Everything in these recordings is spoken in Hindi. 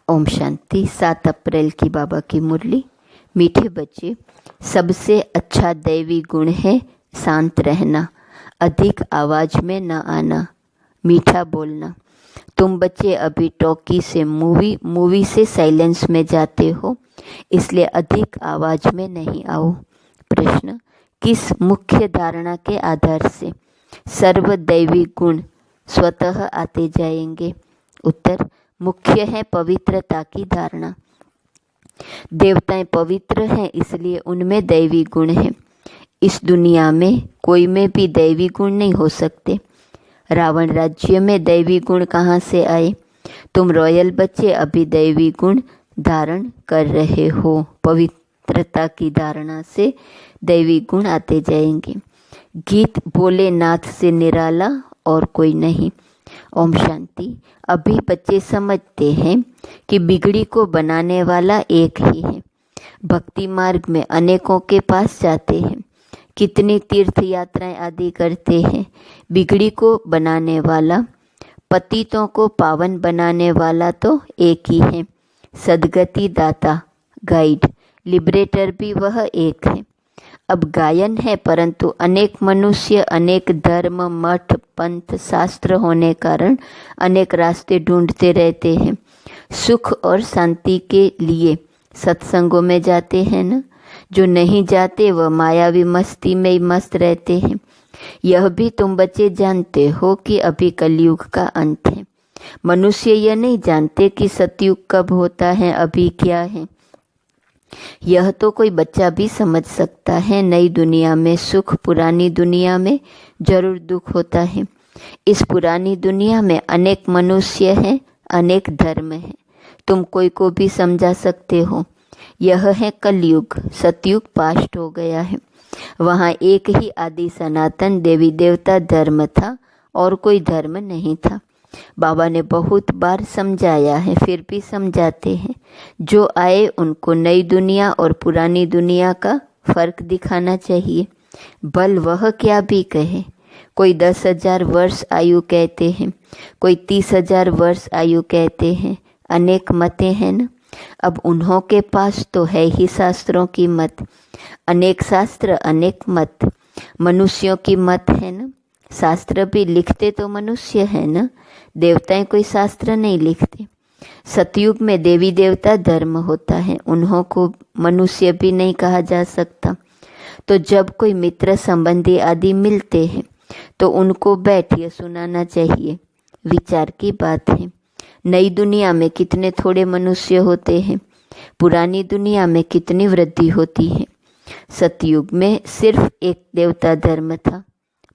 ओम शांति। 7 अप्रैल की बाबा की मुरली। मीठे बच्चे, सबसे अच्छा दैवी गुण है शांत रहना, अधिक आवाज़ में न आना, मीठा बोलना। तुम बच्चे अभी टॉकी से मूवी से साइलेंस में जाते हो, इसलिए अधिक आवाज़ में नहीं आओ। प्रश्न, किस मुख्य धारणा के आधार से सर्व दैवी गुण स्वतः आते जाएंगे? उत्तर, मुख्य है पवित्रता की धारणा। देवताएं पवित्र हैं, इसलिए उनमें दैवी गुण हैं। इस दुनिया में कोई में भी दैवी गुण नहीं हो सकते। रावण राज्य में दैवी गुण कहाँ से आए? तुम रॉयल बच्चे अभी दैवी गुण धारण कर रहे हो। पवित्रता की धारणा से दैवी गुण आते जाएंगे। गीत भोलेनाथ से निराला और कोई नहीं। ओम शांति। अभी बच्चे समझते हैं कि बिगड़ी को बनाने वाला एक ही है। भक्ति मार्ग में अनेकों के पास जाते हैं, कितनी तीर्थ यात्राएं आदि करते हैं। बिगड़ी को बनाने वाला, पतितों को पावन बनाने वाला तो एक ही है। सदगति दाता, गाइड, लिबरेटर भी वह एक है। अब गायन है, परंतु अनेक मनुष्य, अनेक धर्म, मठ, पंथ, शास्त्र होने कारण अनेक रास्ते ढूंढते रहते हैं। सुख और शांति के लिए सत्संगों में जाते हैं ना। जो नहीं जाते वह मायावी मस्ती में ही मस्त रहते हैं। यह भी तुम बच्चे जानते हो कि अभी कलयुग का अंत है। मनुष्य यह नहीं जानते कि सतयुग कब होता है, अभी क्या है। यह तो कोई बच्चा भी समझ सकता है। नई दुनिया में सुख, पुरानी दुनिया में जरूर दुख होता है। इस पुरानी दुनिया में अनेक मनुष्य हैं, अनेक धर्म हैं। तुम कोई को भी समझा सकते हो। यह है कलयुग। सतयुग पास्ट हो गया है। वहाँ एक ही आदि सनातन देवी देवता धर्म था और कोई धर्म नहीं था। बाबा ने बहुत बार समझाया है, फिर भी समझाते हैं। जो आए उनको नई दुनिया और पुरानी दुनिया का फर्क दिखाना चाहिए। भल वह क्या भी कहे। कोई 10,000 वर्ष आयु कहते हैं, कोई 30,000 वर्ष आयु कहते हैं। अनेक मतें हैं न। अब उन्हों के पास तो है ही शास्त्रों की मत। अनेक शास्त्र, अनेक मत। मनुष्यों की मत है न। शास्त्र भी लिखते तो मनुष्य है न, देवताएं कोई शास्त्र नहीं लिखते। सतयुग में देवी देवता धर्म होता है, उन्हों को मनुष्य भी नहीं कहा जा सकता। तो जब कोई मित्र संबंधी आदि मिलते हैं तो उनको बैठिए सुनाना चाहिए। विचार की बात है। नई दुनिया में कितने थोड़े मनुष्य होते हैं, पुरानी दुनिया में कितनी वृद्धि होती है। सतयुग में सिर्फ एक देवता धर्म था,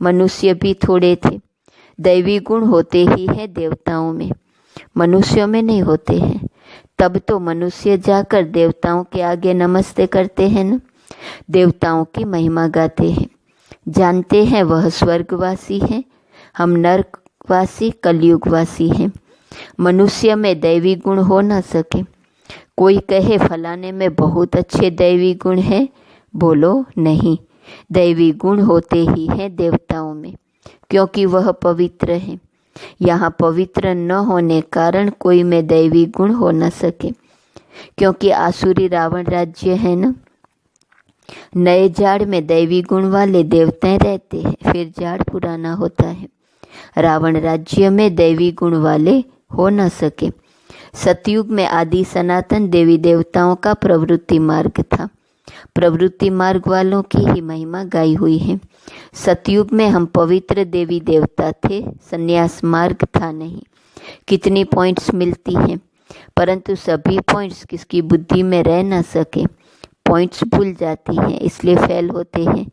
मनुष्य भी थोड़े थे। दैवी गुण होते ही है देवताओं में, मनुष्यों में नहीं होते हैं। तब तो मनुष्य जाकर देवताओं के आगे नमस्ते करते हैं न। देवताओं की महिमा गाते हैं, जानते हैं वह स्वर्गवासी हैं, हम नरकवासी कलयुगवासी हैं। मनुष्य में दैवी गुण हो न सके। कोई कहे फलाने में बहुत अच्छे दैवी गुण हैं, बोलो नहीं। दैवी गुण होते ही हैं देवताओं में, क्योंकि वह पवित्र है। यहाँ पवित्र न होने कारण कोई में दैवी गुण हो न सके, क्योंकि आसुरी रावण राज्य है न। नए झाड़ में दैवी गुण वाले देवताएं रहते हैं, फिर झाड़ पुराना होता है। रावण राज्य में दैवी गुण वाले हो न सके। सतयुग में आदि सनातन देवी देवताओं का प्रवृत्ति मार्ग था। प्रवृत्ति मार्ग वालों की ही महिमा गाई हुई है। सतयुग में हम पवित्र देवी देवता थे, संन्यास मार्ग था नहीं। कितनी पॉइंट्स मिलती हैं, परंतु सभी पॉइंट्स किसकी बुद्धि में रह न सके। पॉइंट्स भूल जाती हैं, इसलिए फेल होते हैं।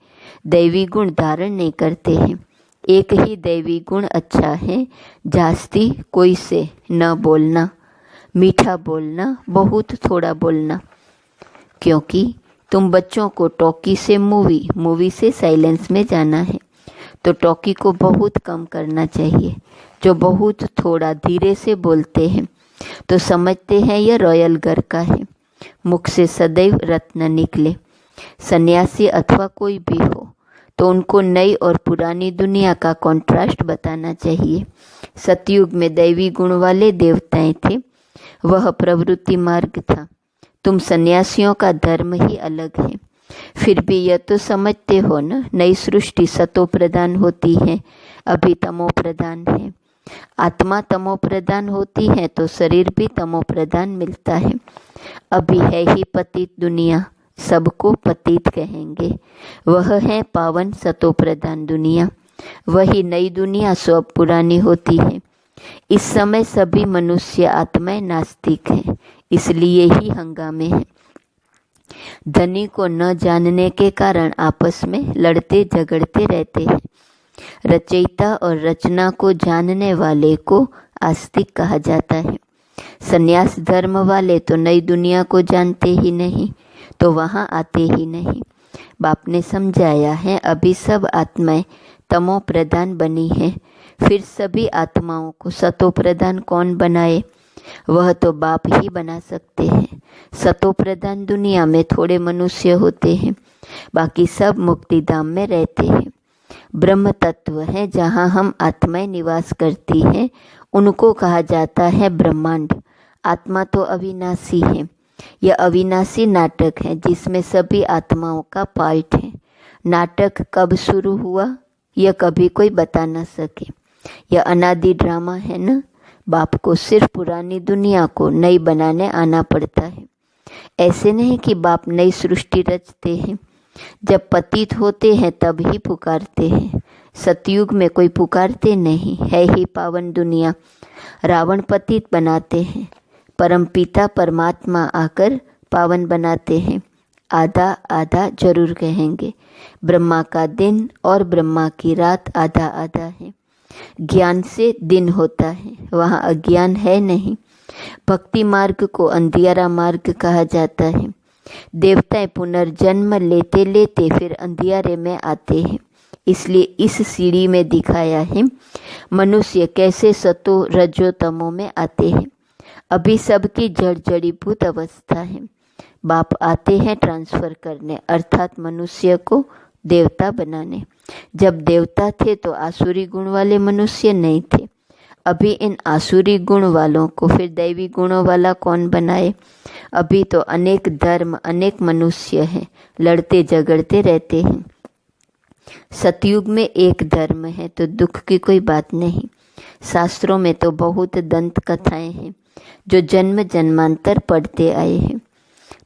दैवी गुण धारण नहीं करते हैं। एक ही दैवी गुण अच्छा है, जास्ती कोई से न बोलना, मीठा बोलना, बहुत थोड़ा बोलना। क्योंकि तुम बच्चों को टॉकी से मूवी से साइलेंस में जाना है, तो टॉकी को बहुत कम करना चाहिए। जो बहुत थोड़ा धीरे से बोलते हैं तो समझते हैं यह रॉयल घर का है। मुख से सदैव रत्न निकले। सन्यासी अथवा कोई भी हो तो उनको नई और पुरानी दुनिया का कॉन्ट्रास्ट बताना चाहिए। सतयुग में दैवी गुण वाले देवताएं थे, वह प्रवृत्ति मार्ग था। तुम सन्यासियों का धर्म ही अलग है। फिर भी यह तो समझते हो न, नई सृष्टि सतो प्रधान होती है, अभी तमो प्रधान है। आत्मा तमो प्रधान होती है तो शरीर भी तमो प्रधान मिलता है। अभी है ही पतित दुनिया, सबको पतित कहेंगे। वह है पावन सतो प्रधान दुनिया। वही नई दुनिया सब पुरानी होती है। इस समय सभी मनुष्य आत्माएं नास्तिक हैं, इसलिए ही हंगामे हैं। धनी को न जानने के कारण आपस में लड़ते झगड़ते रहते हैं। रचयिता और रचना को जानने वाले को आस्तिक कहा जाता है। संन्यास धर्म वाले तो नई दुनिया को जानते ही नहीं, तो वहाँ आते ही नहीं। बाप ने समझाया है, अभी सब आत्माएं तमो प्रधान बनी है, फिर सभी आत्माओं को सतो प्रधान कौन बनाए? वह तो बाप ही बना सकते हैं। सतो प्रधान दुनिया में थोड़े मनुष्य होते हैं, बाकी सब मुक्तिधाम में रहते हैं। ब्रह्म तत्व है जहाँ हम आत्माएं निवास करती हैं, उनको कहा जाता है ब्रह्मांड। आत्मा तो अविनाशी है। यह अविनाशी नाटक है जिसमें सभी आत्माओं का पार्ट है। नाटक कब शुरू हुआ यह कभी कोई बता न सके। यह अनादि ड्रामा है न। बाप को सिर्फ पुरानी दुनिया को नई बनाने आना पड़ता है। ऐसे नहीं कि बाप नई सृष्टि रचते हैं। जब पतित होते हैं तब ही पुकारते हैं। सतयुग में कोई पुकारते नहीं, है ही पावन दुनिया। रावण पतित बनाते हैं, परमपिता परमात्मा आकर पावन बनाते हैं। आधा आधा जरूर कहेंगे। ब्रह्मा का दिन और ब्रह्मा की रात आधा आधा है। ज्ञान से दिन होता है, वहाँ अज्ञान है नहीं। भक्ति मार्ग को अंधियारा मार्ग कहा जाता है। देवताएं पुनर्जन्म लेते लेते फिर अंधियारे में आते हैं। इसलिए इस सीढ़ी में दिखाया है मनुष्य कैसे सतो रजो तमो में आते हैं। अभी सबकी जड़ जड़ीभूत अवस्था है। बाप आते हैं ट्रांसफर करने, अर्थात मनुष्य को देवता बनाने। जब देवता थे तो आसुरी गुण वाले मनुष्य नहीं थे। अभी इन आसुरी गुण वालों को फिर दैवी गुणों वाला कौन बनाए? अभी तो अनेक धर्म, अनेक मनुष्य हैं, लड़ते झगड़ते रहते हैं। सतयुग में एक धर्म है तो दुख की कोई बात नहीं। शास्त्रों में तो बहुत दंत कथाएं हैं जो जन्म जन्मांतर पढ़ते आए हैं।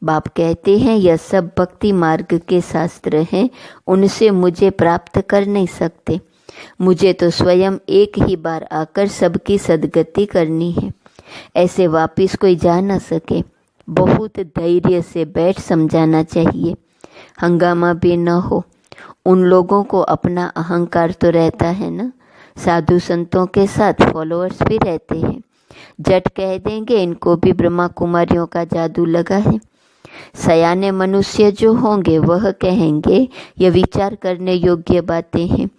बाप कहते हैं यह सब भक्ति मार्ग के शास्त्र हैं, उनसे मुझे प्राप्त कर नहीं सकते। मुझे तो स्वयं एक ही बार आकर सबकी सद्गति करनी है। ऐसे वापिस कोई जा न सके। बहुत धैर्य से बैठ समझाना चाहिए, हंगामा भी न हो। उन लोगों को अपना अहंकार तो रहता है ना। साधु संतों के साथ फॉलोअर्स भी रहते हैं। जट कह देंगे इनको भी ब्रह्मा कुमारियों का जादू लगा है। सयाने मनुष्य जो होंगे वह कहेंगे यह विचार करने योग्य बातें हैं।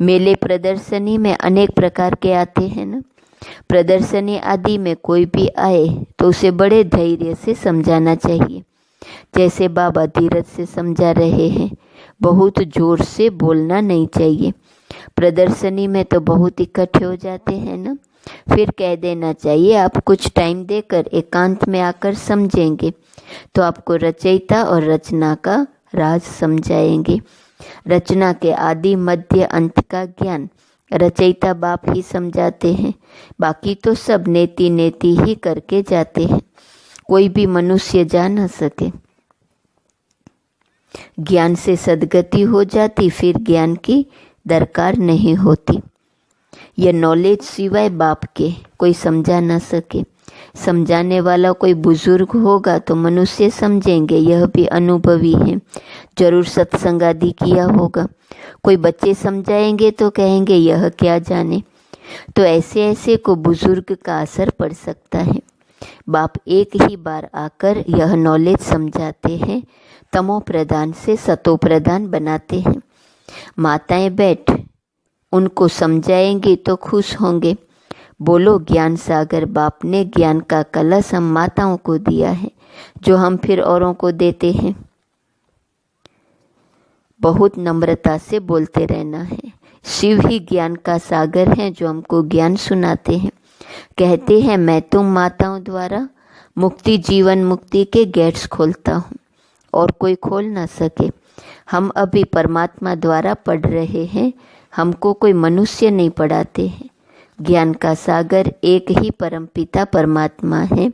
मेले प्रदर्शनी में अनेक प्रकार के आते हैं ना। प्रदर्शनी आदि में कोई भी आए तो उसे बड़े धैर्य से समझाना चाहिए, जैसे बाबा धीरज से समझा रहे हैं। बहुत जोर से बोलना नहीं चाहिए। प्रदर्शनी में तो बहुत इकट्ठे हो जाते हैं ना, फिर कह देना चाहिए आप कुछ टाइम देकर एकांत में आकर समझेंगे तो आपको रचयिता और रचना का राज समझाएंगे। रचना के आदि मध्य अंत का ज्ञान रचयिता बाप ही समझाते हैं। बाकी तो सब नेति नेति ही करके जाते हैं, कोई भी मनुष्य जा न सके। ज्ञान से सद्गति हो जाती, फिर ज्ञान की दरकार नहीं होती। यह नॉलेज सिवाय बाप के कोई समझा न सके। समझाने वाला कोई बुजुर्ग होगा तो मनुष्य समझेंगे यह भी अनुभवी है, जरूर सत्संग आदि किया होगा। कोई बच्चे समझाएंगे तो कहेंगे यह क्या जाने। तो ऐसे ऐसे को बुजुर्ग का असर पड़ सकता है। बाप एक ही बार आकर यह नॉलेज समझाते हैं, तमो प्रधान से सतो प्रधान बनाते हैं। माताएं बैठ उनको समझाएंगी तो खुश होंगे। बोलो ज्ञान सागर बाप ने ज्ञान का कलश हम माताओं को दिया है, जो हम फिर औरों को देते हैं। बहुत नम्रता से बोलते रहना है। शिव ही ज्ञान का सागर है जो हमको ज्ञान सुनाते हैं। कहते हैं मैं तुम माताओं द्वारा मुक्ति जीवन मुक्ति के गेट्स खोलता हूँ और कोई खोल ना सके। हम अभी परमात्मा द्वारा पढ़ रहे हैं, हमको कोई मनुष्य नहीं पढ़ाते हैं। ज्ञान का सागर एक ही परमपिता परमात्मा है।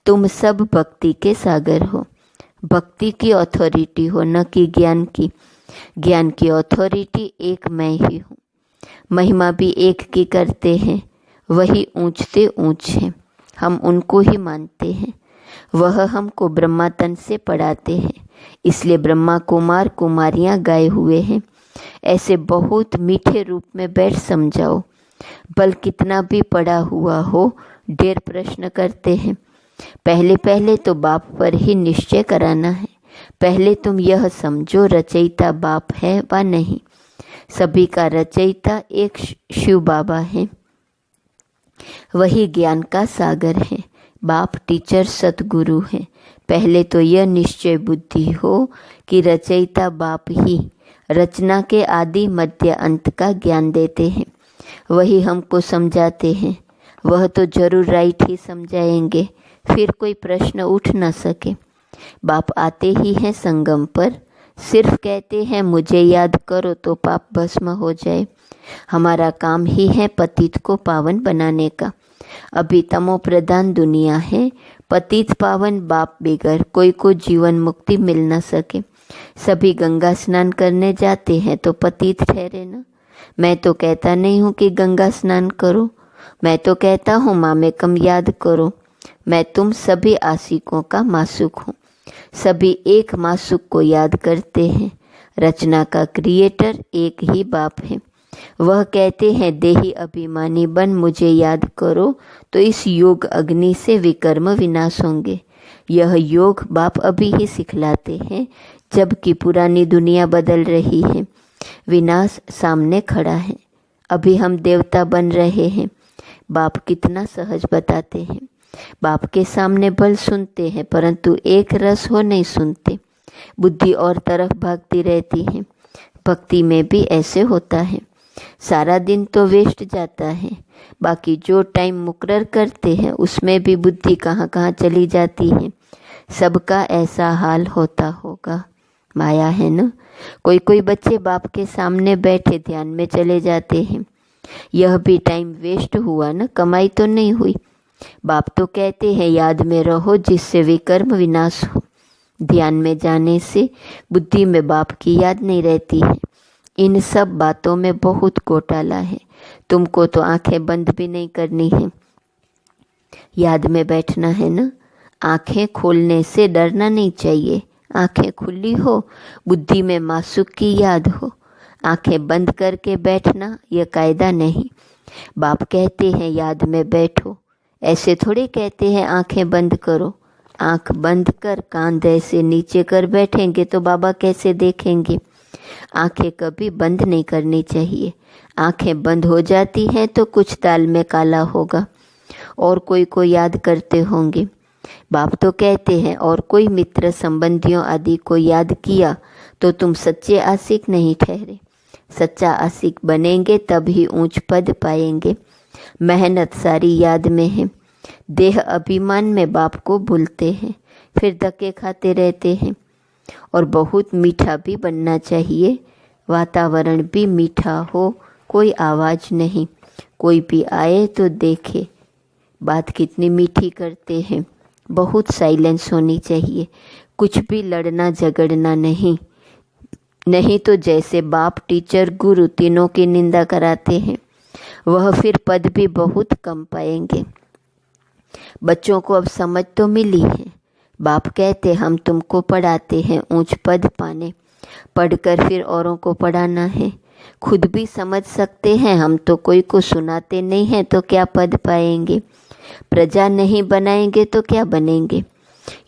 तुम सब भक्ति के सागर हो। भक्ति की अथॉरिटी हो, न कि ज्ञान की। ज्ञान की अथॉरिटी एक मैं ही हूँ। महिमा भी एक की करते हैं, वही ऊंचते ऊंच हैं, हम उनको ही मानते हैं। वह हमको ब्रह्मा तन से पढ़ाते हैं, इसलिए ब्रह्मा कुमार कुमारियाँ गाए हुए हैं। ऐसे बहुत मीठे रूप में बैठ समझाओ। बल कितना भी पड़ा हुआ हो, ढेर प्रश्न करते हैं। पहले पहले तो बाप पर ही निश्चय कराना है। पहले तुम यह समझो रचयिता बाप है व नहीं। सभी का रचयिता एक शिव बाबा है, वही ज्ञान का सागर है। बाप टीचर सतगुरु है। पहले तो यह निश्चय बुद्धि हो कि रचयिता बाप ही रचना के आदि मध्य अंत का ज्ञान देते हैं, वही हमको समझाते हैं। वह तो जरूर राइट ही समझाएंगे, फिर कोई प्रश्न उठ न सके। बाप आते ही हैं संगम पर, सिर्फ कहते हैं मुझे याद करो तो पाप भस्म हो जाए। हमारा काम ही है पतित को पावन बनाने का। अभी तमो प्रधान दुनिया है, पतित पावन बाप बगैर कोई को जीवन मुक्ति मिल न सके। सभी गंगा स्नान करने जाते हैं तो पतित ठहरे ना। मैं तो कहता नहीं हूँ कि गंगा स्नान करो, मैं तो कहता हूँ माँ में कम याद करो। मैं तुम सभी आशिकों का मासूक हूँ। सभी एक मासूक को याद करते हैं। रचना का क्रिएटर एक ही बाप है। वह कहते हैं देही अभिमानी बन मुझे याद करो तो इस योग अग्नि से विकर्म विनाश होंगे। यह योग बाप अभी ही सिखलाते हैं, जबकि पुरानी दुनिया बदल रही है। विनाश सामने खड़ा है। अभी हम देवता बन रहे हैं। बाप कितना सहज बताते हैं। बाप के सामने बल सुनते हैं, परंतु एक रस हो नहीं सुनते। बुद्धि और तरफ भागती रहती है। भक्ति में भी ऐसे होता है। सारा दिन तो वेस्ट जाता है, बाकी जो टाइम मुकर्रर करते हैं उसमें भी बुद्धि कहाँ कहाँ चली जाती है। सबका ऐसा हाल होता होगा। माया है ना। कोई कोई बच्चे बाप के सामने बैठे ध्यान में चले जाते हैं। यह भी टाइम वेस्ट हुआ ना, कमाई तो नहीं हुई। बाप तो कहते हैं याद में रहो जिससे विकर्म विनाश हो। ध्यान में जाने से बुद्धि में बाप की याद नहीं रहती है। इन सब बातों में बहुत घोटाला है। तुमको तो आंखें बंद भी नहीं करनी है, याद में बैठना है ना। आंखें खोलने से डरना नहीं चाहिए। आंखें खुली हो, बुद्धि में मासूक की याद हो। आंखें बंद करके बैठना यह कायदा नहीं। बाप कहते हैं याद में बैठो, ऐसे थोड़े कहते हैं आंखें बंद करो। आंख बंद कर कान ऐसे नीचे कर बैठेंगे तो बाबा कैसे देखेंगे। आंखें कभी बंद नहीं करनी चाहिए। आंखें बंद हो जाती हैं तो कुछ दाल में काला होगा और कोई को याद करते होंगे। बाप तो कहते हैं और कोई मित्र संबंधियों आदि को याद किया तो तुम सच्चे आशिक नहीं ठहरे। सच्चा आशिक बनेंगे तभी ऊंच पद पाएंगे। मेहनत सारी याद में है। देह अभिमान में बाप को भूलते हैं, फिर धक्के खाते रहते हैं। और बहुत मीठा भी बनना चाहिए। वातावरण भी मीठा हो, कोई आवाज़ नहीं। कोई भी आए तो देखे। बात कितनी मीठी करते हैं। बहुत साइलेंस होनी चाहिए। कुछ भी लड़ना झगड़ना नहीं। नहीं तो जैसे बाप टीचर गुरु तीनों की निंदा कराते हैं, वह फिर पद भी बहुत कम पाएंगे। बच्चों को अब समझ तो मिली है। बाप कहते हम तुमको पढ़ाते हैं ऊंच पद पाने, पढ़कर फिर औरों को पढ़ाना है। खुद भी समझ सकते हैं हम तो कोई को सुनाते नहीं हैं तो क्या पद पाएंगे। प्रजा नहीं बनाएंगे तो क्या बनेंगे।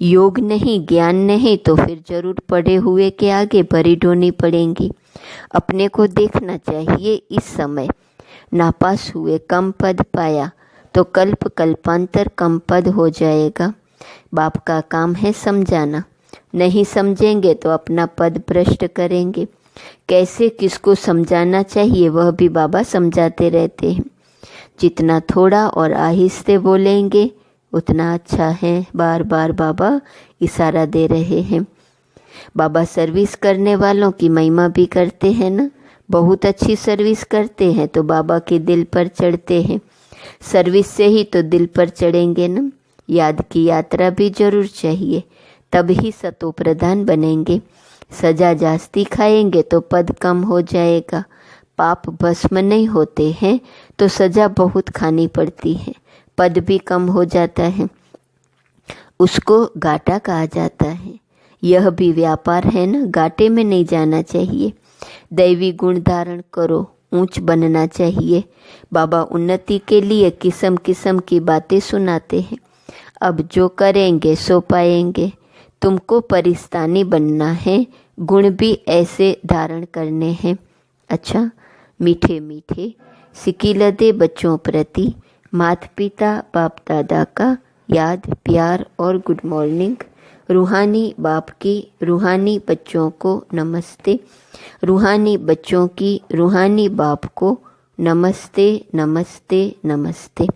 योग नहीं ज्ञान नहीं तो फिर जरूर पढ़े हुए के आगे भरी ढोनी पड़ेंगी। अपने को देखना चाहिए। इस समय नापास हुए कम पद पाया तो कल्प कल्पांतर कम पद हो जाएगा। बाप का काम है समझाना। नहीं समझेंगे तो अपना पद भ्रष्ट करेंगे। कैसे किसको समझाना चाहिए वह भी बाबा समझाते रहते हैं। जितना थोड़ा और आहिस्ते बोलेंगे उतना अच्छा है। बार बार बाबा इशारा दे रहे हैं। बाबा सर्विस करने वालों की महिमा भी करते हैं ना। बहुत अच्छी सर्विस करते हैं तो बाबा के दिल पर चढ़ते हैं। सर्विस से ही तो दिल पर चढ़ेंगे ना। याद की यात्रा भी जरूर चाहिए, तब ही सतो प्रधान बनेंगे। सजा जास्ती खाएंगे तो पद कम हो जाएगा। पाप भस्म नहीं होते हैं तो सजा बहुत खानी पड़ती है, पद भी कम हो जाता है। उसको घाटा कहा जाता है। यह भी व्यापार है ना, घाटे में नहीं जाना चाहिए। दैवी गुण धारण करो, ऊंच बनना चाहिए। बाबा उन्नति के लिए किस्म किस्म की बातें सुनाते हैं। अब जो करेंगे सो पाएंगे। तुमको परिस्तानी बनना है, गुण भी ऐसे धारण करने हैं। अच्छा, मीठे मीठे सिकिलदे बच्चों प्रति माता पिता बाप दादा का याद, प्यार और गुड मॉर्निंग। रूहानी बाप की रूहानी बच्चों को नमस्ते। रूहानी बच्चों की रूहानी बाप को नमस्ते नमस्ते नमस्ते।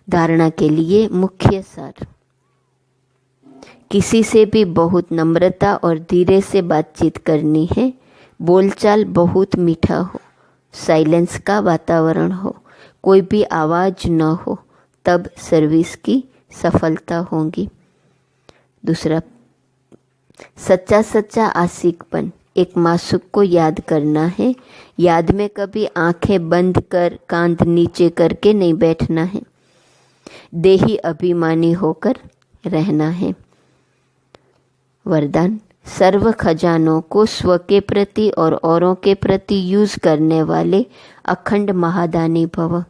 धारणा के लिए मुख्य सार। किसी से भी बहुत नम्रता और धीरे से बातचीत करनी है। बोलचाल बहुत मीठा हो, साइलेंस का वातावरण हो, कोई भी आवाज़ न हो, तब सर्विस की सफलता होगी। दूसरा, सच्चा सच्चा आशिकपन। एक मासूक को याद करना है। याद में कभी आंखें बंद कर कांध नीचे करके नहीं बैठना है। देही अभिमानी होकर रहना है। वरदान, सर्व खजानों को स्व के प्रति और औरों के प्रति यूज करने वाले अखंड महादानी भव।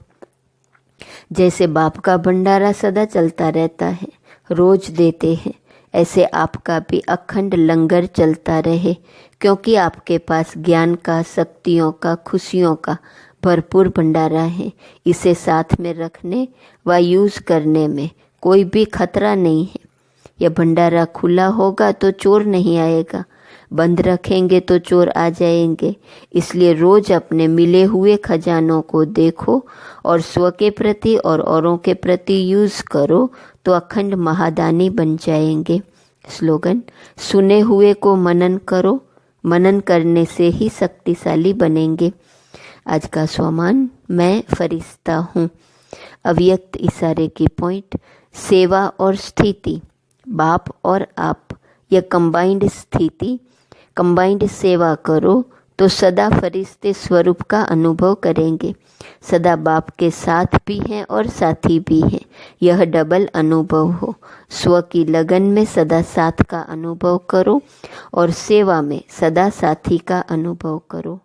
जैसे बाप का भंडारा सदा चलता रहता है, रोज देते हैं, ऐसे आपका भी अखंड लंगर चलता रहे, क्योंकि आपके पास ज्ञान का, शक्तियों का, खुशियों का भरपूर भंडारा है। इसे साथ में रखने व यूज करने में कोई भी खतरा नहीं है। यह भंडारा खुला होगा तो चोर नहीं आएगा, बंद रखेंगे तो चोर आ जाएंगे। इसलिए रोज अपने मिले हुए खजानों को देखो और स्व के प्रति और औरों के प्रति यूज करो तो अखंड महादानी बन जाएंगे। स्लोगन, सुने हुए को मनन करो, मनन करने से ही शक्तिशाली बनेंगे। आज का स्वमान, मैं फरिश्ता हूँ। अव्यक्त इशारे की पॉइंट, सेवा और स्थिति, बाप और आप, यह कंबाइंड स्थिति, कंबाइंड सेवा करो तो सदा फरिश्ते स्वरूप का अनुभव करेंगे। सदा बाप के साथ भी हैं और साथी भी हैं, यह डबल अनुभव हो। स्व की लगन में सदा साथ का अनुभव करो और सेवा में सदा साथी का अनुभव करो।